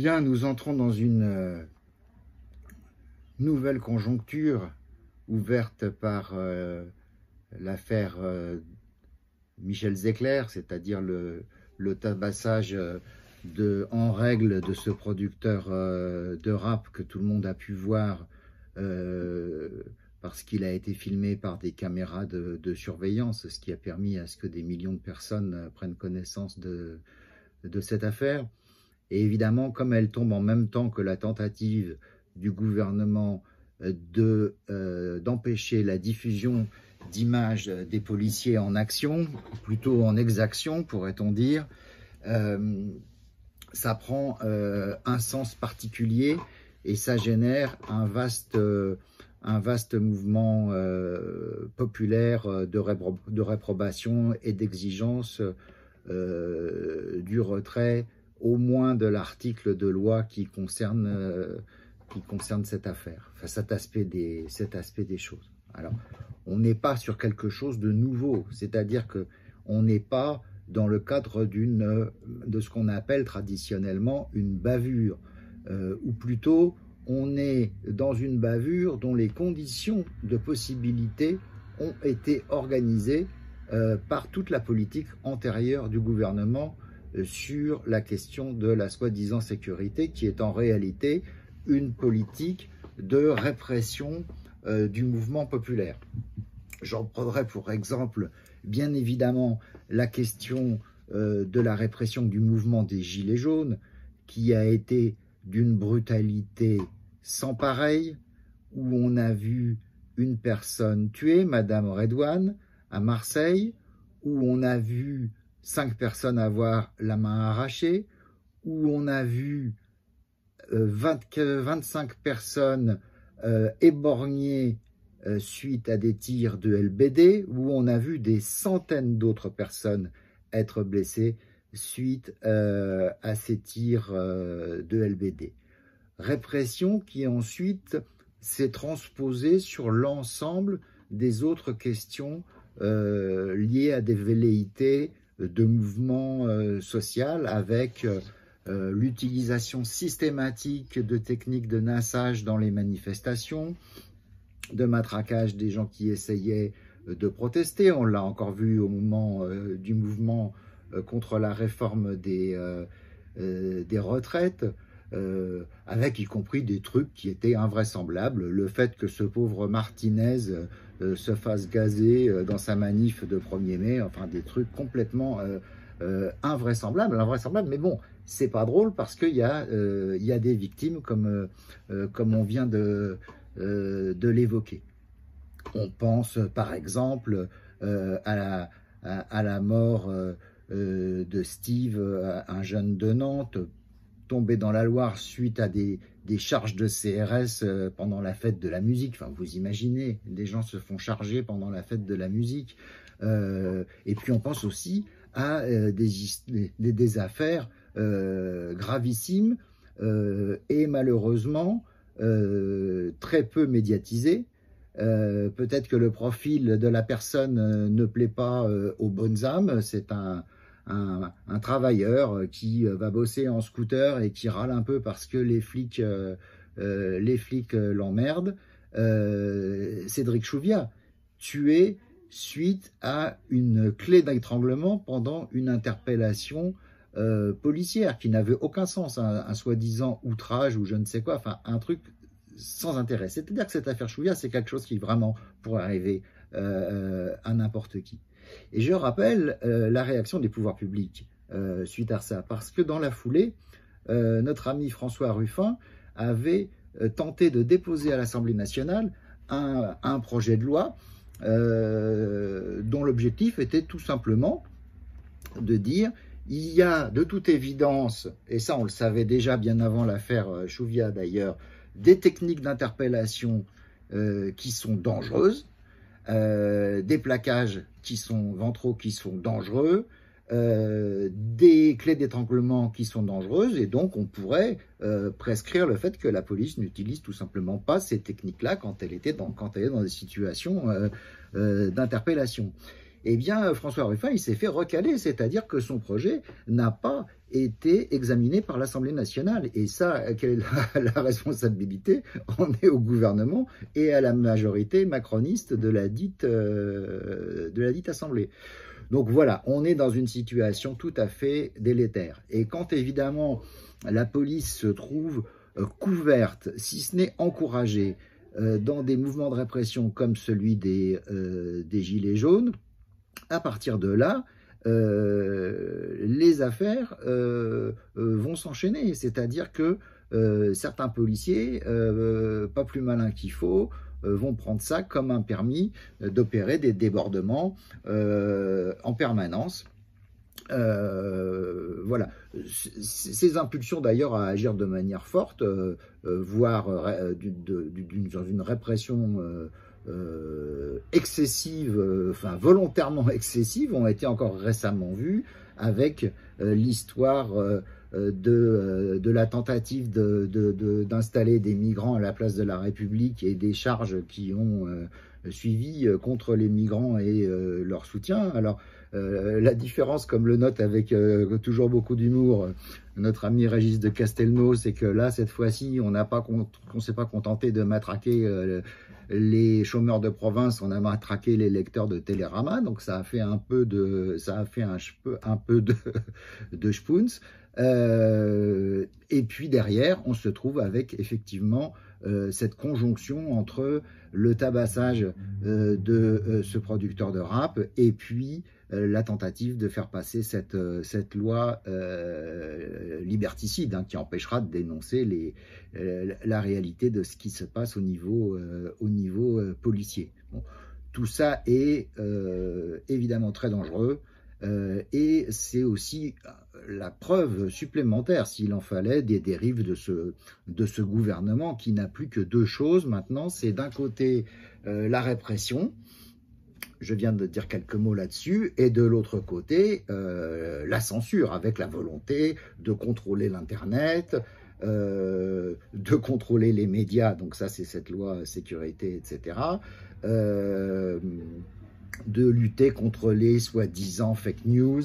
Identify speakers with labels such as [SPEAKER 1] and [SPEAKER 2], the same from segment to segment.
[SPEAKER 1] Bien, nous entrons dans une nouvelle conjoncture ouverte par l'affaire Michel Zecler, c'est-à-dire le tabassage en règle de ce producteur de rap que tout le monde a pu voir parce qu'il a été filmé par des caméras de surveillance, ce qui a permis à ce que des millions de personnes prennent connaissance de cette affaire. Et évidemment, comme elle tombe en même temps que la tentative du gouvernement d'empêcher la diffusion d'images des policiers en action, plutôt en exaction, pourrait-on dire, ça prend un sens particulier et ça génère un vaste mouvement populaire de réprobation et d'exigence du retrait au moins de l'article de loi qui concerne cette affaire, enfin cet aspect des choses. Alors, on n'est pas sur quelque chose de nouveau, c'est-à-dire qu'on n'est pas dans le cadre de ce qu'on appelle traditionnellement une bavure, ou plutôt on est dans une bavure dont les conditions de possibilité ont été organisées par toute la politique antérieure du gouvernement sur la question de la soi-disant sécurité, qui est en réalité une politique de répression du mouvement populaire. J'en prendrai pour exemple, bien évidemment, la question de la répression du mouvement des Gilets jaunes, qui a été d'une brutalité sans pareille, où on a vu une personne tuée, Madame Redouane, à Marseille, où on a vu 5 personnes avoir la main arrachée, où on a vu 25 personnes éborgnées suite à des tirs de LBD, où on a vu des centaines d'autres personnes être blessées suite à ces tirs de LBD. Répression qui ensuite s'est transposée sur l'ensemble des autres questions liées à des velléités de mouvement social, avec l'utilisation systématique de techniques de nassage dans les manifestations, de matraquage des gens qui essayaient de protester. On l'a encore vu au moment du mouvement contre la réforme des retraites, avec y compris des trucs qui étaient invraisemblables. Le fait que ce pauvre Martinez se fasse gazer dans sa manif de 1er mai, enfin des trucs complètement invraisemblables, mais bon, c'est pas drôle parce qu'il y a des victimes comme on vient de l'évoquer. On pense par exemple à la mort de Steve, un jeune de Nantes, tombé dans la Loire suite à des charges de CRS pendant la fête de la musique. Enfin, vous imaginez, des gens se font charger pendant la fête de la musique. Et puis on pense aussi à des affaires gravissimes et malheureusement très peu médiatisées. Peut-être que le profil de la personne ne plaît pas aux bonnes âmes. C'est un travailleur qui va bosser en scooter et qui râle un peu parce que les flics l'emmerdent. Cédric Chouviat, tué suite à une clé d'étranglement pendant une interpellation policière qui n'avait aucun sens, un soi-disant outrage ou je ne sais quoi, enfin un truc sans intérêt. C'est-à-dire que cette affaire Chouviat, c'est quelque chose qui vraiment pourrait arriver à n'importe qui. Et je rappelle la réaction des pouvoirs publics suite à ça, parce que dans la foulée, notre ami François Ruffin avait tenté de déposer à l'Assemblée nationale un projet de loi dont l'objectif était tout simplement de dire il y a de toute évidence, et ça on le savait déjà bien avant l'affaire Chouviat d'ailleurs, des techniques d'interpellation qui sont dangereuses, des plaquages ventraux qui sont dangereux, des clés d'étranglement qui sont dangereuses, et donc on pourrait prescrire le fait que la police n'utilise tout simplement pas ces techniques-là quand elle est dans des situations d'interpellation. eh bien François Ruffin, il s'est fait recaler, c'est-à-dire que son projet n'a pas été examiné par l'Assemblée nationale. Et ça, quelle est la responsabilité? On est au gouvernement et à la majorité macroniste de la dite Assemblée. Donc voilà, on est dans une situation tout à fait délétère. Et quand évidemment la police se trouve couverte, si ce n'est encouragée, dans des mouvements de répression comme celui des Gilets jaunes, à partir de là, les affaires vont s'enchaîner. C'est-à-dire que certains policiers, pas plus malins qu'il faut, vont prendre ça comme un permis d'opérer des débordements en permanence. Voilà, ces impulsions d'ailleurs à agir de manière forte, voire dans une répression excessive, enfin volontairement excessive, ont été encore récemment vues avec l'histoire de la tentative d'installer des migrants à la place de la République et des charges qui ont suivi contre les migrants et leur soutien. Alors, la différence, comme le note avec toujours beaucoup d'humour notre ami Régis de Castelnau, c'est que là, cette fois-ci, on ne s'est pas contenté de matraquer les chômeurs de province, on a matraqué les lecteurs de Télérama, donc ça a fait un peu de schpunz. Et puis derrière, on se trouve avec effectivement cette conjonction entre le tabassage de ce producteur de rap et puis la tentative de faire passer cette loi liberticide, hein, qui empêchera de dénoncer la réalité de ce qui se passe au niveau policier. Bon, tout ça est évidemment très dangereux et c'est aussi la preuve supplémentaire, s'il en fallait, des dérives de ce gouvernement qui n'a plus que deux choses maintenant. C'est d'un côté la répression, je viens de dire quelques mots là-dessus, et de l'autre côté, la censure, avec la volonté de contrôler l'Internet, de contrôler les médias, donc ça c'est cette loi sécurité, etc., de lutter contre les soi-disant fake news,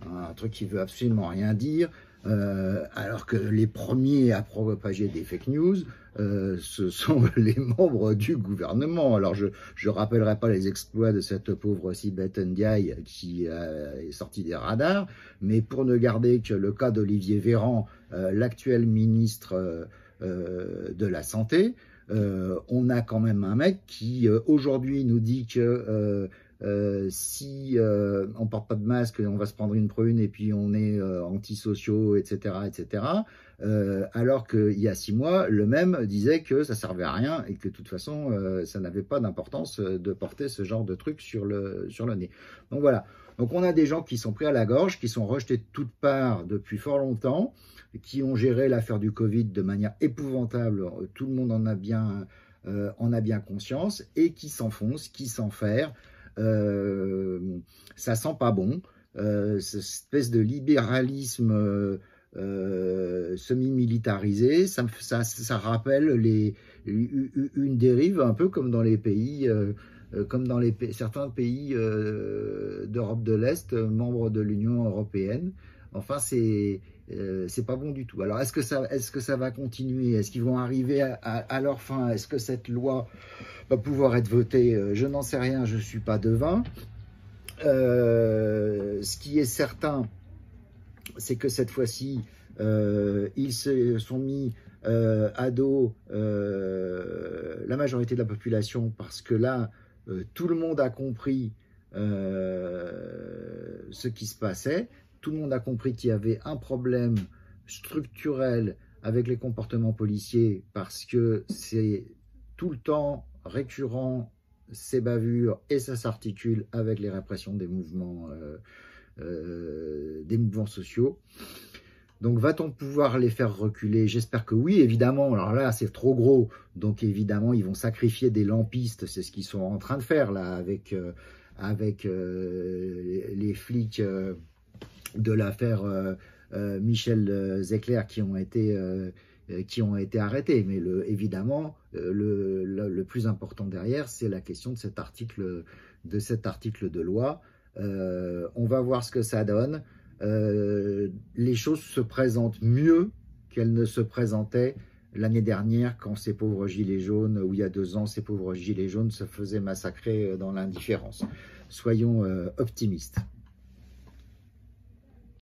[SPEAKER 1] un truc qui veut absolument rien dire, alors que les premiers à propager des fake news, ce sont les membres du gouvernement. Alors je ne rappellerai pas les exploits de cette pauvre Sibeth Ndiaye qui est sortie des radars, mais pour ne garder que le cas d'Olivier Véran, l'actuel ministre de la Santé, on a quand même un mec qui aujourd'hui nous dit que si on ne porte pas de masque, on va se prendre une prune et puis on est antisociaux, etc., etc. Alors qu'il y a 6 mois, le même disait que ça servait à rien et que de toute façon, ça n'avait pas d'importance de porter ce genre de truc sur le nez. Donc voilà. Donc on a des gens qui sont pris à la gorge, qui sont rejetés de toutes parts depuis fort longtemps, qui ont géré l'affaire du Covid de manière épouvantable. Tout le monde en a bien conscience et qui s'enfoncent, qui s'enferrent. Ça sent pas bon, cette espèce de libéralisme semi-militarisé, ça rappelle une dérive un peu comme dans les pays, certains pays d'Europe de l'Est, membres de l'Union européenne. Enfin, c'est pas bon du tout. Alors, est-ce que ça va continuer? Est-ce qu'ils vont arriver à leur fin? Est-ce que cette loi va pouvoir être votée? Je n'en sais rien, je ne suis pas devin. Ce qui est certain, c'est que cette fois-ci, ils se sont mis à dos la majorité de la population parce que là, tout le monde a compris ce qui se passait. Tout le monde a compris qu'il y avait un problème structurel avec les comportements policiers parce que c'est tout le temps récurrent, ces bavures, et ça s'articule avec les répressions des mouvements sociaux. Donc va-t-on pouvoir les faire reculer? J'espère que oui, évidemment. Alors là, c'est trop gros, donc évidemment, ils vont sacrifier des lampistes. C'est ce qu'ils sont en train de faire là avec les flics de l'affaire Michel Zecler qui ont été arrêtés. Mais évidemment, le plus important derrière, c'est la question de cet article de cet article de loi. On va voir ce que ça donne. Les choses se présentent mieux qu'elles ne se présentaient l'année dernière quand ces pauvres gilets jaunes, ou il y a 2 ans, ces pauvres gilets jaunes se faisaient massacrer dans l'indifférence. Soyons optimistes.